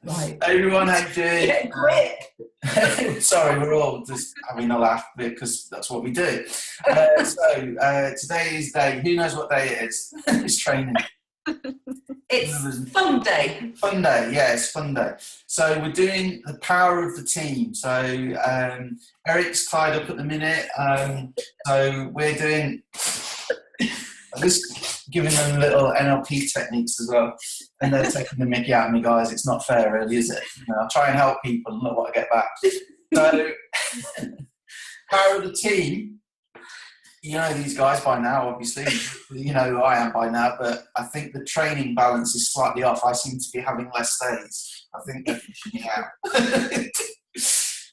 Right. Everyone, how you doing? Yeah, quick. Sorry, we're all just having a laugh because that's what we do. Today is day. Who knows what day it is? It's training. It's fun day. Fun day, yeah, it's fun day. So we're doing the power of the team. So Eric's tied up at the minute. So we're doing. I'm just giving them little NLP techniques as well. And they're taking the mickey out of me, guys. It's not fair, really, is it? I'll try and help people and look what I get back. So, power of the team. You know these guys by now, obviously. You know who I am by now, but I think the training balance is slightly off. I seem to be having less days. I think they're fishing me out.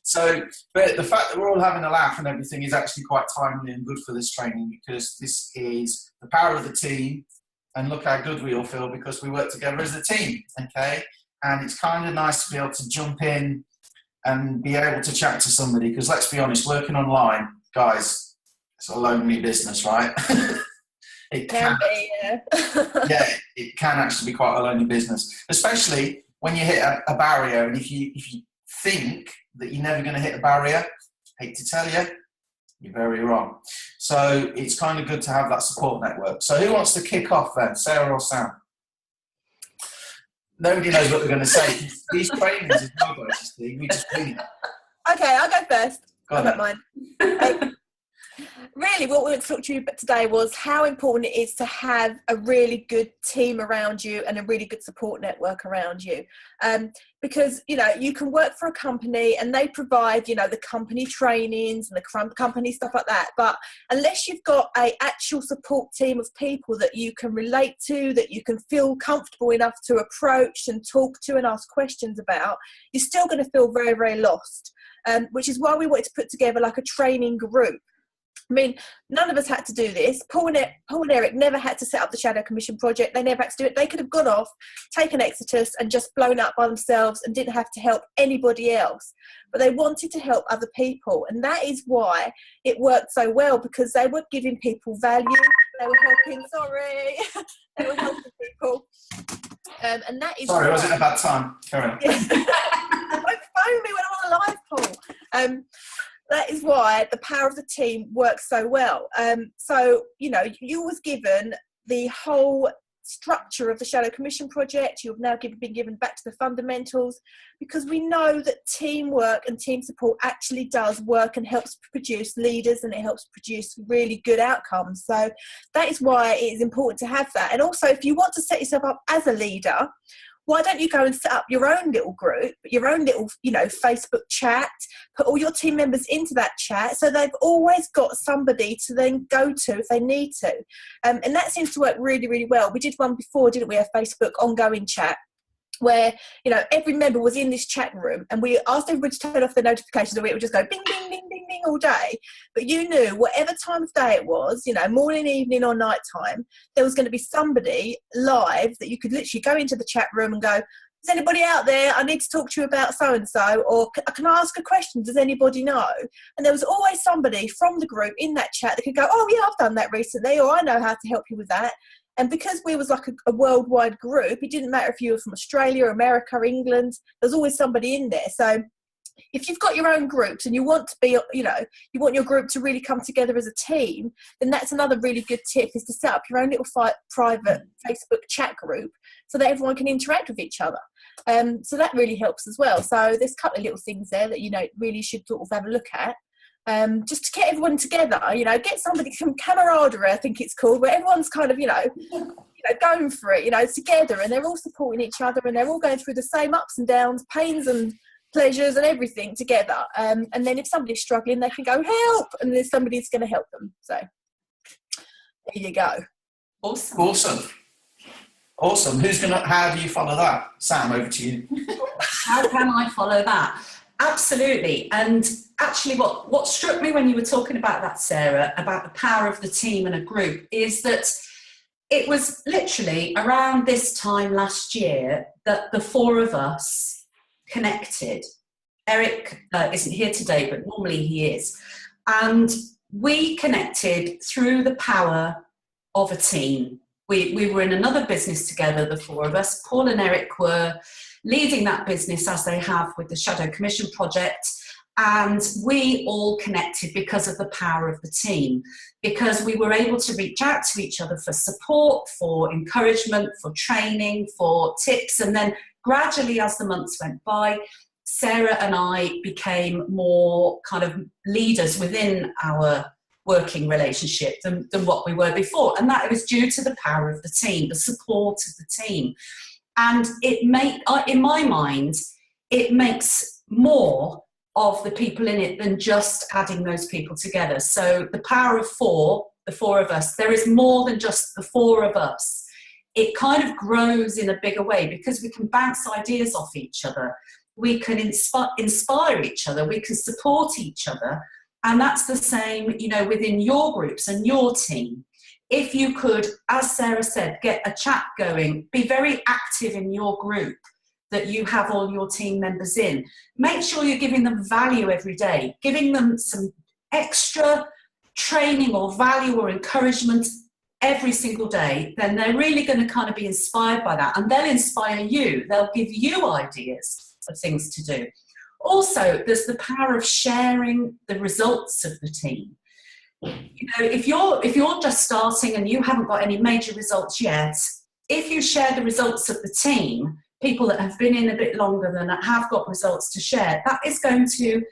So, but the fact that we're all having a laugh and everything is actually quite timely and good for this training, because this is the power of the team, and look how good we all feel because we work together as a team, okay? And it's kind of nice to be able to jump in and be able to chat to somebody, because let's be honest, working online, guys, it's a lonely business, right? It can be, yeah. Yeah, it can actually be quite a lonely business, especially when you hit a barrier, and if you think that you're never going to hit a barrier, hate to tell you, you're very wrong. So it's kind of good to have that support network. So who wants to kick off then, Sarah or Sam? Nobody knows what they're going to say. These trainings is no guys, we just wing it. Okay, I'll go first. Go I don't mind. Really, what we want to talk to you about today was how important it is to have a really good team around you and a really good support network around you. Because, you know, you can work for a company and they provide, you know, the company trainings and the company stuff like that. But unless you've got an actual support team of people that you can relate to, that you can feel comfortable enough to approach and talk to and ask questions about, you're still going to feel very, very lost. Which is why we wanted to put together like a training group. I mean, none of us had to do this. Paul and Eric never had to set up the Shadow Commission project. They never had to do it. They could have gone off, taken Exodus and just blown up by themselves and didn't have to help anybody else. But they wanted to help other people. And that is why it worked so well, because they were giving people value. They were helping, they were helping people. And that is Sorry, was it a bad time? Carry on. Don't phone me when I'm on a live call. That is why the power of the team works so well. So, you know, you was given the whole structure of the Shadow Commission project. You've now been given back to the fundamentals, because we know that teamwork and team support actually does work and helps produce leaders, and it helps produce really good outcomes. So that is why it is important to have that. And also, if you want to set yourself up as a leader, why don't you go and set up your own little group, your own little, you know, Facebook chat, put all your team members into that chat so they've always got somebody to then go to if they need to. And that seems to work really, really well. We did one before, didn't we, a Facebook ongoing chat, where, you know, every member was in this chat room and we asked everybody to turn off their notifications, or it would just go bing, bing, bing, bing, bing all day. But you knew whatever time of day it was, you know, morning, evening or night time, there was going to be somebody live that you could literally go into the chat room and go, is anybody out there? I need to talk to you about so-and-so, or can I ask a question? Does anybody know? And there was always somebody from the group in that chat that could go, oh yeah, I've done that recently, or I know how to help you with that. And because we was like a worldwide group, it didn't matter if you were from Australia, America, England, there's always somebody in there. So if you've got your own groups and you want to be, you know, you want your group to really come together as a team, then that's another really good tip, is to set up your own little private Facebook chat group so that everyone can interact with each other. So that really helps as well. So there's a couple of little things there that, you know, really should sort of have a look at. Just to get everyone together, you know, get somebody, some camaraderie, I think it's called, where everyone's kind of, you know, going for it, you know, together, and they're all supporting each other, and they're all going through the same ups and downs, pains and pleasures and everything together. And then if somebody's struggling, they can go help, and there's somebody who's going to help them. So there you go. Awesome. How do you follow that? Sam, over to you. How can I follow that? Absolutely. And actually what struck me when you were talking about that, Sarah, about the power of the team and a group, is that it was literally around this time last year that the four of us connected. Eric isn't here today, but normally he is. And we connected through the power of a team. We were in another business together, the four of us. Paul and Eric were leading that business as they have with the Shadow Commission project. And we all connected because of the power of the team, because we were able to reach out to each other for support, for encouragement, for training, for tips. And then gradually, as the months went by, Sarah and I became more kind of leaders within our working relationship than what we were before. And that was due to the power of the team, the support of the team. And in my mind, it makes more of the people in it than just adding those people together. So the power of four, the four of us, there is more than just the four of us. It kind of grows in a bigger way because we can bounce ideas off each other. We can inspire each other. We can support each other. And that's the same, within your groups and your team. If you could, as Sarah said, get a chat going, be very active in your group that you have all your team members in. Make sure you're giving them value every day, giving them some extra training or value or encouragement every single day. Then they're really going to kind of be inspired by that, and they'll inspire you. They'll give you ideas of things to do. Also, there's the power of sharing the results of the team. If you're just starting and you haven't got any major results yet, if you share the results of the team, people that have been in a bit longer than have got results to share, that is going to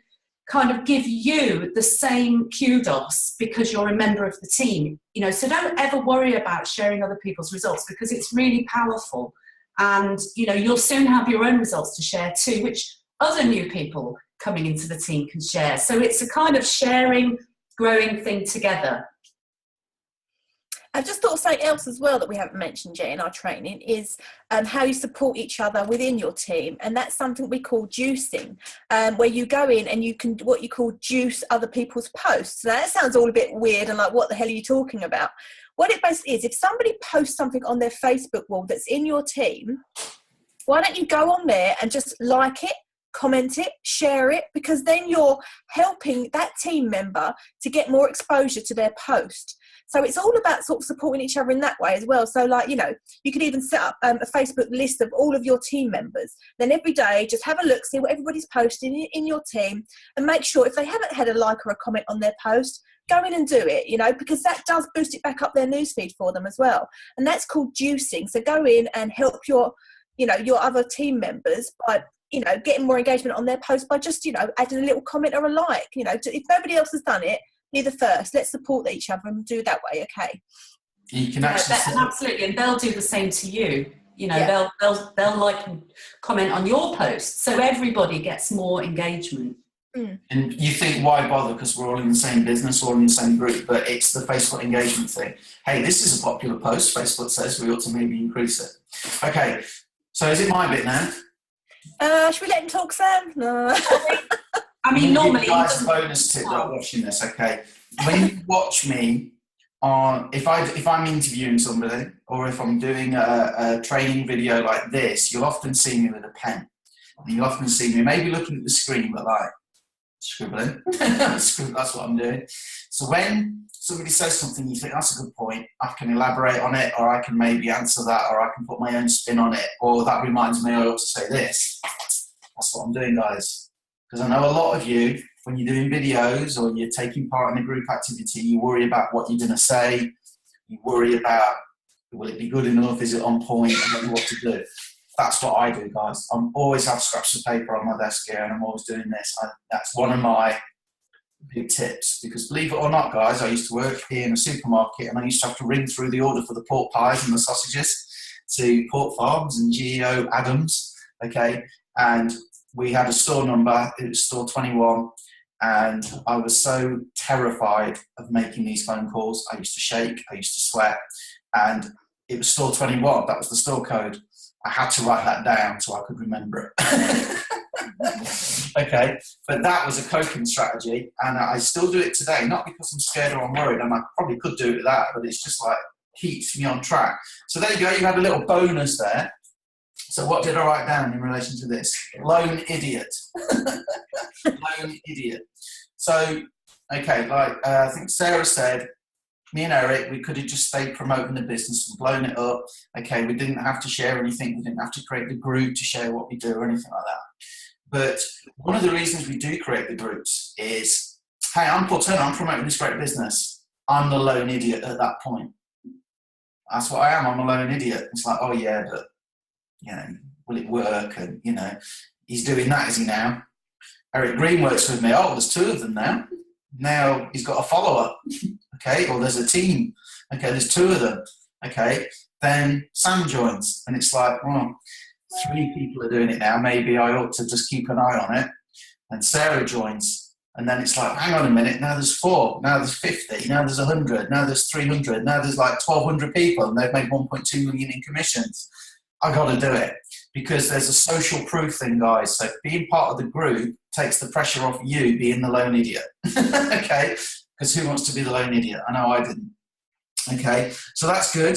kind of give you the same kudos because you're a member of the team. So don't ever worry about sharing other people's results because it's really powerful. And, you'll soon have your own results to share too, which other new people coming into the team can share. So it's a kind of sharing, growing thing together. I've just thought of something else as well that we haven't mentioned yet in our training is how you support each other within your team. And that's something we call juicing, where you go in and you can what you call juice other people's posts. Now, that sounds all a bit weird and like, what the hell are you talking about? What it basically is, if somebody posts something on their Facebook wall that's in your team, why don't you go on there and just like it, comment it, share it, because then you're helping that team member to get more exposure to their post. So it's all about sort of supporting each other in that way as well. So you could even set up a Facebook list of all of your team members. Then every day, just have a look, see what everybody's posting in your team, and make sure if they haven't had a like or a comment on their post, go in and do it, because that does boost it back up their newsfeed for them as well. And that's called juicing. So go in and help your other team members by getting more engagement on their post by just, adding a little comment or a like, if nobody else has done it, be the first. Let's support each other and do it that way, okay? You can actually absolutely, and they'll do the same to you. They'll like and comment on your post, so everybody gets more engagement. And you think, why bother? Because we're all in the same business, all in the same group, but it's the Facebook engagement thing. Hey, this is a popular post. Facebook says we ought to maybe increase it. Okay, so is it my bit now? Should we let him talk, Sam? No. I mean, normally... You guys a bonus tip that are watching this, okay? When you watch me if I'm interviewing somebody or if I'm doing a training video like this, you'll often see me with a pen. And you'll often see me maybe looking at the screen, but like scribbling. That's what I'm doing. So when somebody says something, you think, that's a good point, I can elaborate on it, or I can maybe answer that, or I can put my own spin on it, or that reminds me I ought to say this. That's what I'm doing, guys. Because I know a lot of you, when you're doing videos or you're taking part in a group activity, you worry about what you're going to say. You worry about, will it be good enough? Is it on point? I don't know what to do. That's what I do, guys. I always have scraps of paper on my desk here, and I'm always doing this. That's one of my big tips, because believe it or not, guys, I used to work here in a supermarket, and I used to have to ring through the order for the pork pies and the sausages to Pork Farms and GEO Adams, okay? And we had a store number, it was store 21, and I was so terrified of making these phone calls. I used to shake, I used to sweat, and it was store 21, that was the store code. I had to write that down so I could remember it. Okay, but that was a coping strategy, and I still do it today, not because I'm scared or I'm worried, and I probably could do it with that, but it's just like keeps me on track. So there you go, you had a little bonus there. So what did I write down in relation to this? Lone idiot. Lone idiot. So, okay, like I think Sarah said, me and Eric, we could have just stayed promoting the business and blown it up. Okay, we didn't have to share anything. We didn't have to create the group to share what we do or anything like that. But one of the reasons we do create the groups is, hey, I'm Paul Turner, I'm promoting this great business. I'm the lone idiot at that point. That's what I am, I'm a lone idiot. It's like, oh yeah, but, you know, will it work? And, you know, he's doing that, is he now? Eric Green works with me. Oh, there's 2 of them now. Now he's got a follower, okay, or there's a team. Okay, there's 2 of them. Okay, then Sam joins, and it's like, well, 3 people are doing it now. Maybe I ought to just keep an eye on it. And Sarah joins, and then it's like, hang on a minute. Now there's 4. Now there's 50. Now there's 100. Now there's 300. Now there's like 1,200 people, and they've made 1.2 million in commissions. I got to do it because there's a social proof thing, guys. So being part of the group takes the pressure off you being the lone idiot. Okay, because who wants to be the lone idiot? I know I didn't. Okay, so that's good.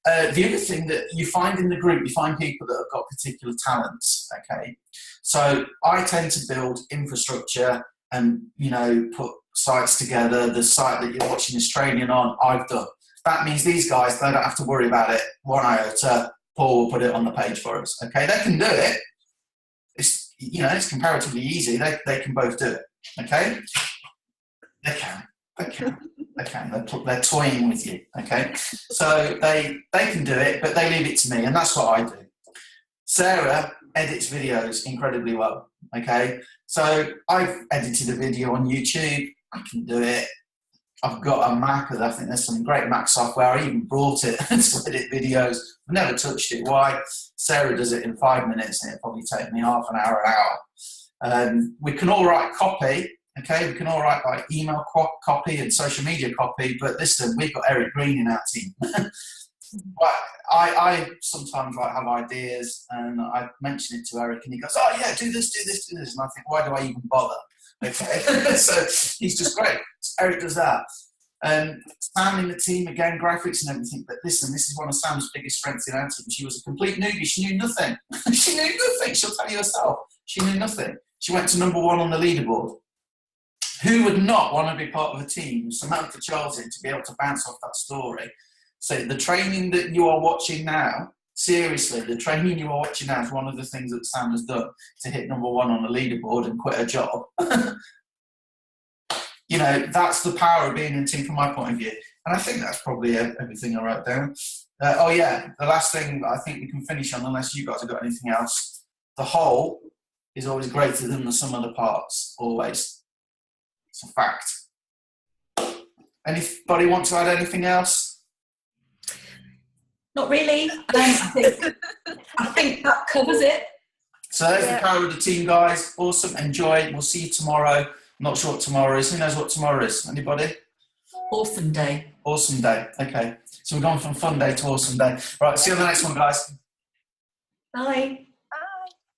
The other thing that you find in the group, you find people that have got particular talents. Okay, so I tend to build infrastructure and, you know, put sites together. The site that you're watching this training on, I've done. That means these guys, they don't have to worry about it 1 iota. Paul will put it on the page for us. Okay, they can do it. It's, you know, it's comparatively easy. They can both do it. Okay, they can. They're toying with you. Okay, so they can do it, but they leave it to me, and that's what I do. Sarah edits videos incredibly well. Okay, so I've edited a video on YouTube. I can do it. I've got a Mac, I think there's some great Mac software. I even brought it to edit videos. I've never touched it. Why? Sarah does it in 5 minutes, and it'll probably take me half an hour. We can all write copy, okay? We can all write like email copy and social media copy, but listen, we've got Eric Green in our team. But I sometimes like have ideas, and I mention it to Eric, and he goes, oh yeah, do this. And I think, why do I even bother? Okay, so he's just great. So Eric does that. Sam in the team, again, graphics and everything. But listen, this is one of Sam's biggest strengths in our team. She was a complete newbie. She knew nothing. She knew nothing. She'll tell you herself. She knew nothing. She went to #1 on the leaderboard. Who would not want to be part of a team with Samantha Charles in to be able to bounce off that story? So the training that you are watching now, seriously, the training you are watching now is one of the things that Sam has done to hit #1 on the leaderboard and quit her job. You know, that's the power of being in a team from my point of view. And I think that's probably everything I wrote down. Oh yeah, the last thing I think we can finish on, unless you guys have got anything else, the whole is always greater than the sum of the parts, always. It's a fact. Anybody want to add anything else? Not really. I think that covers it. So there's the power of the team, guys. Awesome. Enjoy. We'll see you tomorrow. Not sure what tomorrow is. Who knows what tomorrow is? Anybody? Awesome day. Awesome day. Okay. So we've gone from fun day to awesome day. Right. See you on the next one, guys. Bye.